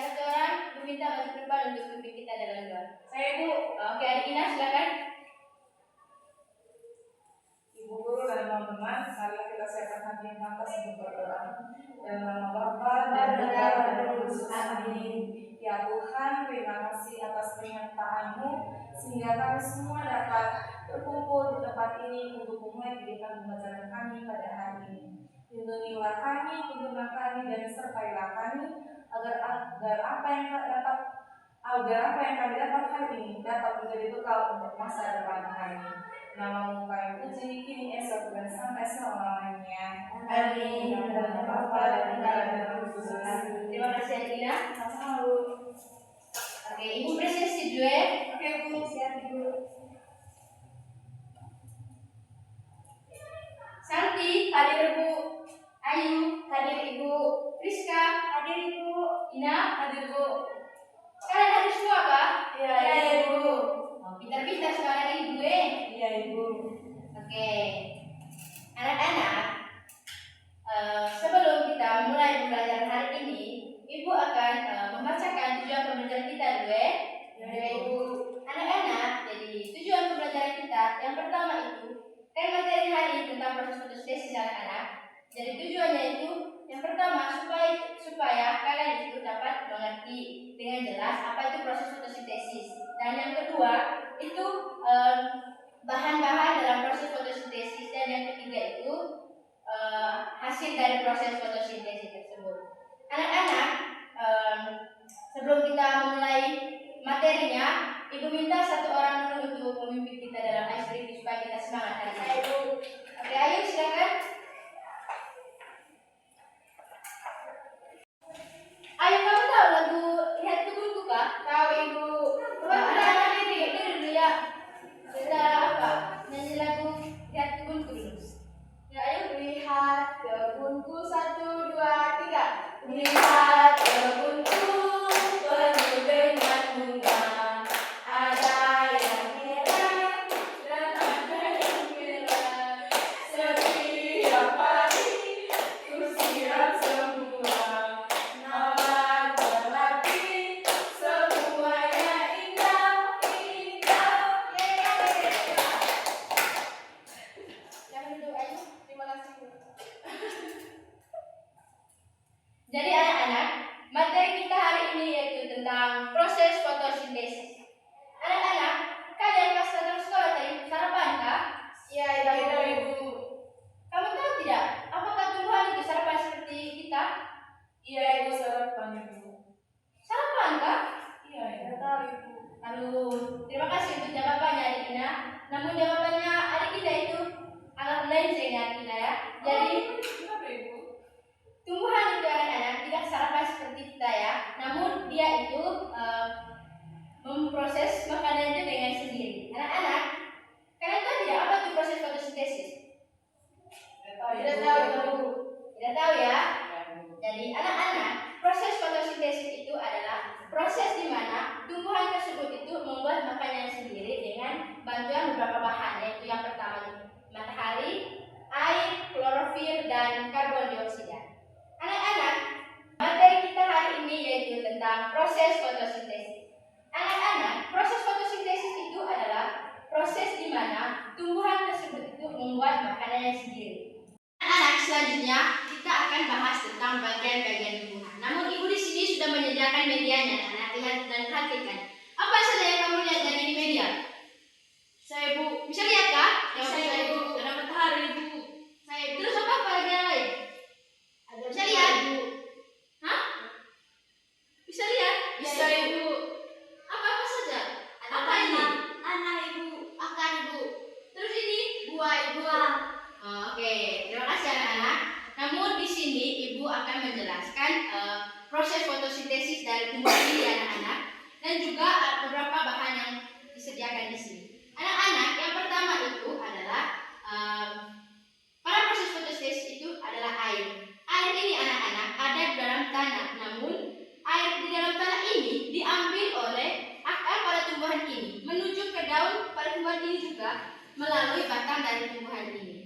satu orang meminta maju ke depan untuk pimpin kita dalam doa. Saya Ibu. Oke, adik Ina silakan. Ibu guru dan teman-teman, mari kita siapkan hati yang pantas untuk berdoa. Dalam nama Bapa dan Putra dan Roh Kudus. Amin. Ya Tuhan, terima kasih atas penyertaan-Mu sehingga kami semua dapat berkumpul di tempat ini untuk memulai kegiatan pembelajaran kami pada hari ini. Lindungilah kami, tuntunlah kami, dan sertailah kami agar apa yang kami dapat hari ini dapat menjadi bekal untuk masa depan kami. Nama-Mu kami puji kini esok dan sampai selama-lamanya. Amin. Dalam nama Bapa dan Putra dan Roh Kudus. Terima kasih adik Ina. Sama-sama. Oke, Ibu presentasi dulu ya. Oke Bu, siap Ibu. Santi, hadir Bu. Ayu, hadir Ibu. Rizka, hadir Ibu. Ina, hadir Bu. Kalian hadir semua Kak? Iya Ibu. Oh, pintar-pintar sekarang Ibu Iya Ibu. Oke, anak-anak, sebelum kita mulai pembelajaran hari ini, Ibu akan membacakan tujuan pembelajaran kita dulu ya. Iya Ibu. Anak-anak, jadi tujuan pembelajaran kita yang pertama itu kan materi hari ini tentang proses fotosintesis anak-anak. Jadi tujuannya itu yang pertama supaya kalian itu dapat mengerti dengan jelas apa itu proses fotosintesis. Dan yang kedua itu bahan-bahan dalam proses fotosintesis, dan yang ketiga itu hasil dari proses fotosintesis tersebut. Anak-anak, sebelum kita memulai materinya, Ibu minta satu orang dulu untuk memimpin kita dalam ice breaking supaya kita semangat hari ini. Ayo. Oke, ayo silakan. Ayo, kamu tahu lagu Lihat Kebunku kah? Tahu Ibu? Anak-anak ini dulu ya. Kita apa? Nyanyi lagu Lihat Kebunku dulu. Ya, ayo. Lihat kebunku 1, 2, 3. Lihat kebunku penuh dengan bunga. Ada yang merah dan ada yang merah. Setiap pagi ku siram semua. Mawar melati semuanya indah, indah. Jangan duduk aja. Terima kasih. Jadi anak-anak, materi kita hari ini yaitu tentang proses fotosintesis. Anak-anak, kalian pas datang sekolah tadi sarapan kah? Iya Ibu. Kamu tahu tidak, apakah tumbuhan itu sarapan seperti kita? Iya Ibu, sarapan Ibu. Sarapan kah? Iya Ibu. Tahu Ibu. Aduh, terima kasih untuk jawabannya adik Ina. Namun jawabannya adik Ina itu agak melenceng ya Ina ya. Jadi Kenapa Ibu? tumbuhan itu anak-anak tidak sarapan seperti kita ya. Namun dia itu memproses makanannya dengan sendiri. Anak-anak, kalian tahu tidak apa itu proses fotosintesis? Tidak tahu Ibu. Tidak tahu ya. Jadi anak-anak, proses fotosintesis itu adalah proses di mana tumbuhan tersebut itu membuat makanannya sendiri dengan bantuan beberapa bahan, yaitu yang pertama matahari, air, klorofil, dan karbon dioksida. Anak-anak, materi kita hari ini yaitu tentang proses fotosintesis. Anak-anak, proses fotosintesis itu adalah proses di mana tumbuhan tersebut itu membuat makanannya sendiri. Anak-anak, selanjutnya kita akan bahas tentang bagian-bagian tumbuhan. Namun Ibu di sini sudah menyediakan medianya, anak-anak, lihat dan perhatikan. Apa saja yang kamu lihat dari di media? Saya Ibu, bisa lihat kah? Saya Ibu, ada matahari Ibu. Saya Ibu, terus apa lagi yang lain? Bisa lihat? Hah? Bisa lihat? Bisa Ibu. Apa saja? Apa ini? Anak Ibu. Akar Ibu. Terus ini? Buah Ibu. Oke, terima kasih anak-anak. Namun di sini Ibu akan menjelaskan proses fotosintesis dari tumbuhan ini anak-anak, dan juga beberapa bahan yang disediakan di sini. Anak-anak, yang pertama itu adalah pada proses fotosintesis itu adalah air. Air ini anak-anak ada di dalam tanah, namun air di dalam tanah ini diambil oleh akar pada tumbuhan ini menuju ke daun pada tumbuhan ini juga melalui batang dari tumbuhan ini.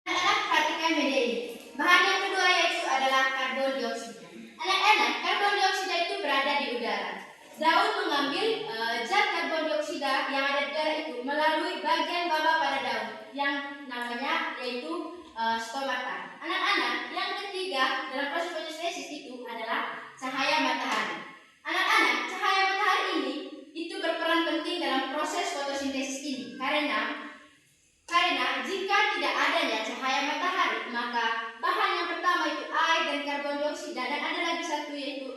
Anak-anak, perhatikan media ini. Bahan yang kedua yaitu adalah karbon dioksida. Anak-anak, karbon dioksida itu berada di mengambil zat karbon dioksida yang ada di udara itu melalui bagian bawah pada daun yang namanya yaitu stomata. Anak-anak, yang ketiga dalam proses fotosintesis itu adalah cahaya matahari. Anak-anak, cahaya matahari ini itu berperan penting dalam proses fotosintesis ini karena jika tidak adanya cahaya matahari, maka bahan yang pertama itu air dan karbon dioksida dan ada lagi satu yaitu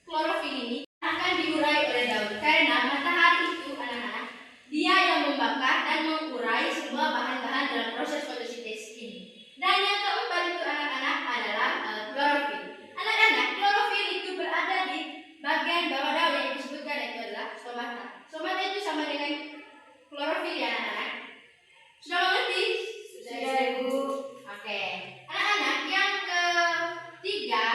klorofil ini akan diurai oleh daun karena matahari itu anak-anak dia yang membakar dan mengurai semua bahan-bahan dalam proses fotosintesis ini. Dan yang keempat itu anak-anak adalah klorofil. Anak-anak, klorofil itu berada di bagian bawah daun yang disebutkan itu adalah stomata. Stomata itu sama dengan klorofil ya anak-anak. Sudah mengerti? Sudah, Ibu. Oke. Anak-anak, yang ketiga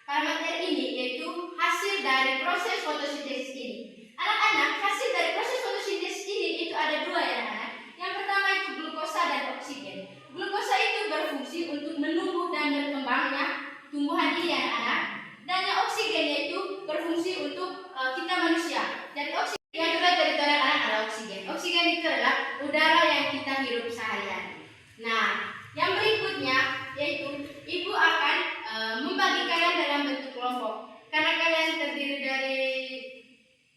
pada materi ini yaitu hasil dari proses fotosintesis ini. Anak-anak, hasil dari proses fotosintesis ini itu ada dua ya anak-anak. Yang pertama itu glukosa dan oksigen. Glukosa itu berfungsi untuk menumbuh dan berkembangnya tumbuhan ini ya anak-anak. Dan yang oksigen yaitu berfungsi untuk kita manusia. Jadi oksigen yang kedua dari anak-anak adalah oksigen. Oksigen itu adalah udara yang kita hirup sehari-hari. Nah, yang berikutnya yaitu ibu akan membagi kalian dalam bentuk kelompok. Karena kalian terdiri dari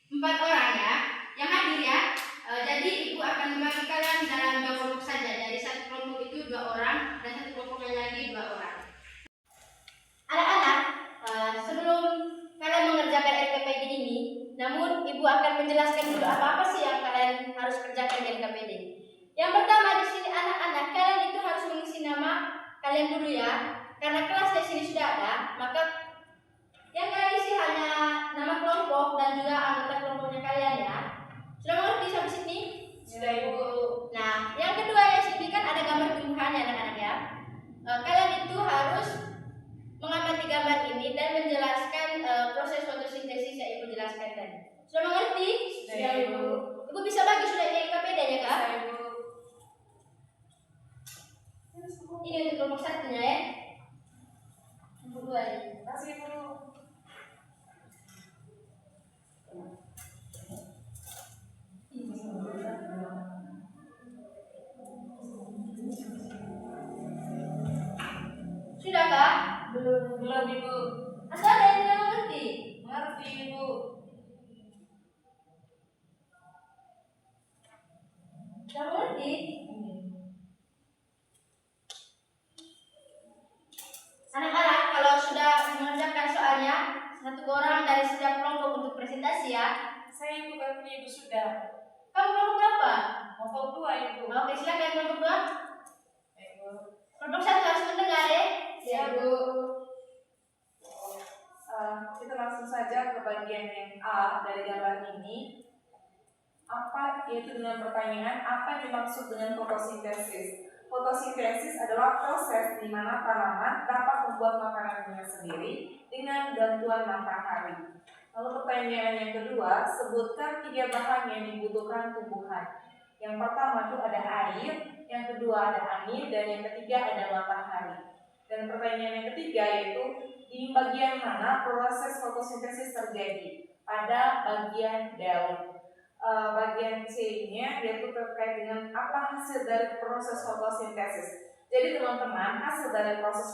4 orang ya, yang hadir ya. Jadi ibu akan membagi kalian dalam 2 kelompok saja. Dari satu kelompok itu 2 orang dan satu kelompok yang lagi 2 orang. Anak-anak, sebelum kalian mengerjakan RKPD ini, namun ibu akan menjelaskan dulu apa-apa sih yang kalian harus kerjakan di RKPD. Yang pertama di sini anak-anak, kalian itu harus mengisi nama kalian dulu ya. Karena kelas di sini sudah ada, maka yang kalian isi hanya nama kelompok dan juga anggota kelompoknya kalian ya. Sudah mengerti sampai sini? Sudah, Ibu. Nah, yang kedua yang sini kan ada gambar tumbuhannya anak-anak ya. Kalian itu harus mengamati gambar ini dan menjelaskan proses fotosintesis yang ibu jelaskan tadi. Sudah mengerti? Sudah, Ibu. Ibu bisa bagi sudah ini KPD-nya kak? Sudah, Ibu. Ini untuk kelompok satunya ya. Kelompok 2 ini. Terima kasih, Ibu. Sudah kak? Belum, Ibu. Atau ada yang tidak mengerti? Mengerti, Ibu. Tidak mengerti? Anak-anak, kalau sudah mengerjakan soalnya, 1 orang dari setiap kelompok untuk presentasi ya. Saya Ibu berarti Ibu sudah. Kamu kelompok berapa? Kelompok 2, Ibu. Oke, silakan kelompok 2. Ibu. Kelompok 1 harus mendengar ya. Ya, Bu. Kita langsung saja ke bagian yang A dari gambar ini. Apa yaitu dengan pertanyaan apa yang dimaksud dengan fotosintesis? Fotosintesis adalah proses di mana tanaman dapat membuat makanannya sendiri dengan bantuan matahari. Lalu pertanyaan yang kedua, sebutkan 3 bahan yang dibutuhkan tumbuhan. Yang pertama itu ada air, yang kedua ada angin, dan yang ketiga ada matahari. Dan pertanyaan yang ketiga yaitu di bagian mana proses fotosintesis terjadi? Pada bagian daun. Bagian C-nya yaitu terkait dengan apa hasil dari proses fotosintesis. Jadi teman-teman, hasil dari proses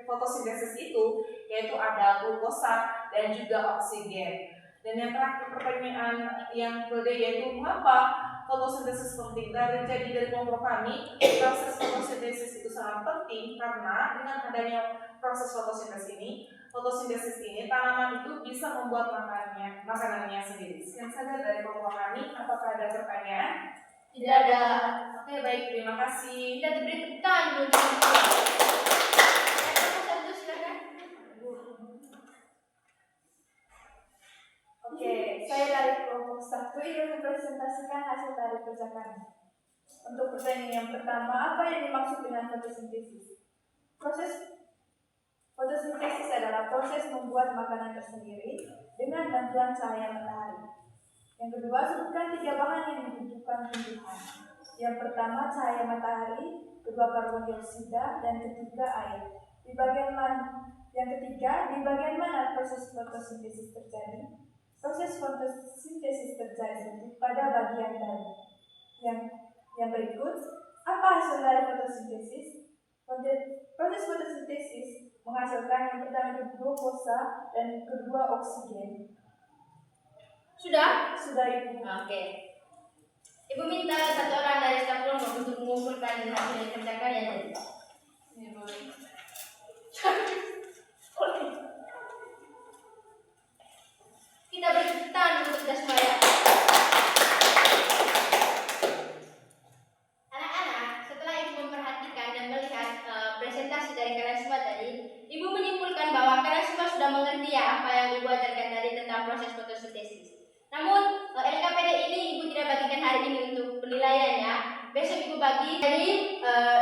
fotosintesis itu yaitu ada glukosa dan juga oksigen. Dan yang terakhir pertanyaan yang kedua yaitu mengapa fotosintesis penting. Jadi dari kelompok kami, proses fotosintesis itu sangat penting karena dengan adanya proses fotosintesis ini tanaman itu bisa membuat makanannya sendiri. Sekian saja dari kelompok kami. Apakah ada pertanyaan? Tidak ada. Oke, baik, terima kasih. Kita diberi tepuk tangan dulu. Kelompok 1 silakan. Oke, saya dari kelompok 1 ingin mempresentasikan hasil dari kerja kami. Untuk pertanyaan yang pertama, apa yang dimaksud dengan fotosintesis? Proses fotosintesis adalah proses membuat makanan tersendiri dengan bantuan cahaya matahari. Yang kedua, sebutkan 3 bahan yang dibutuhkan tumbuhan. Yang pertama, cahaya matahari, kedua karbon dioksida, dan ketiga air. Yang ketiga, di bagian mana proses fotosintesis terjadi? Proses fotosintesis terjadi pada bagian tadi. Yang berikut, apa hasil dari fotosintesis? Proses fotosintesis menghasilkan yang pertama itu glukosa dan kedua oksigen. Sudah? Sudah Ibu. Oke. Ibu minta satu orang dari staf kelompok untuk mengumpulkan hasil yang dikerjakan ya tadi. Ini boleh. Kita beri tangan untuk kita semua ya. Anak-anak, setelah Ibu memperhatikan dan melihat presentasi dari kalian semua tadi, Ibu menyimpulkan bahwa kalian semua sudah mengerti ya apa yang Ibu ajarkan tadi tentang proses fotosintesis. Namun LKPD ini Ibu tidak bagikan hari ini untuk penilaiannya. Besok Ibu bagi. Jadi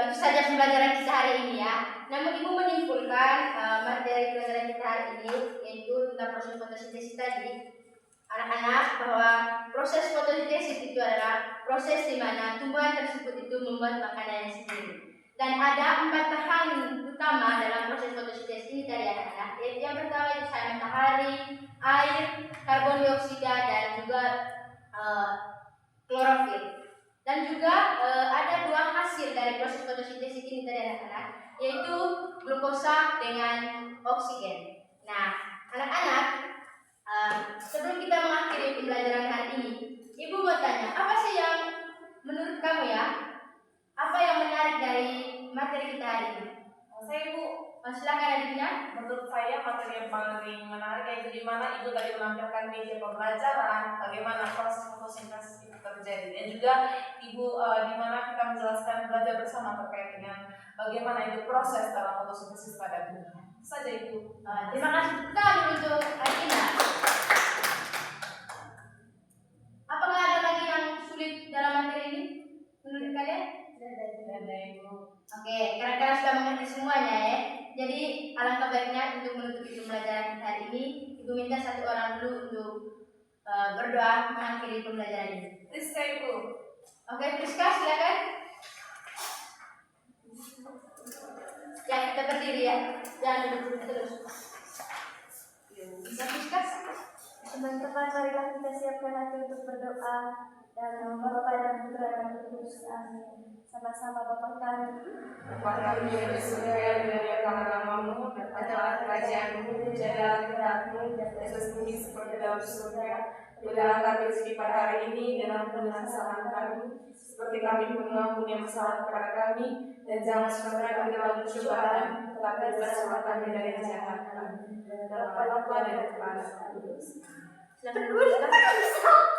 itu saja pembelajaran kita hari ini ya. Namun Ibu menyimpulkan materi pelajaran kita hari ini yaitu tentang proses fotosintesis tadi. Anak-anak, bahwa proses fotosintesis itu adalah proses di mana tumbuhan tersebut itu membuat makanannya sendiri. Dan ada 4 tahapan utama dalam proses fotosintesis ini tadi anak-anak. Yaitu yang pertama itu cahaya matahari, air, karbon dioksida dan juga klorofil. Dan juga ada 2 hasil dari proses fotosintesis ini tadi anak-anak, yaitu glukosa dengan oksigen. Nah, anak-anak, sebelum kita mengakhiri pembelajaran hari ini, Ibu mau tanya, apa sih yang menurut kamu ya? Apa yang menarik dari materi kita hari ini? Saya Ibu, Silakan adiknya. menurut saya materi yang paling menarik yaitu di mana Ibu tadi menampilkan media pembelajaran, bagaimana proses fotosintesis itu terjadi, dan juga Ibu di mana kita menjelaskan belajar bersama terkait dengan bagaimana itu proses dalam fotosintesis pada tumbuhan. Itu saja Ibu. Terima kasih sekali untuk Adina. Apakah ada lagi yang sulit dalam materi ini menurut kalian? Tidak ada Ibu. Oke, karena kalian sudah mengerti semuanya ya. Jadi alangkah baiknya untuk menutupi pembelajaran kita hari ini, Ibu minta satu orang dulu untuk berdoa mengakhiri pembelajaran ini. Rizka Ibu. Oke, Priska silakan. Ya, kita berdiri ya. Jangan duduk terus. Bisa Priska? Teman-teman, marilah kita siapkan hati untuk berdoa. Dan nama Bapa dan Putra dan Roh Kudus. Amin. Sama-sama Bapa kami. Bapa kami yang di surga, dimuliakanlah namamu, datanglah kerajaanmu, jadilah kehendakmu, Yesus bumi seperti dalam surga. Berilah kami rezeki pada hari ini, dan ampunilah kesalahan kami, seperti kami pun mengampuni yang bersalah kepada kami, dan jangan sampai kami dalam pencobaan, tetapi bebaskanlah kami dari yang jahat. Dalam nama Bapa dan Putra dan Roh Kudus. Silakan.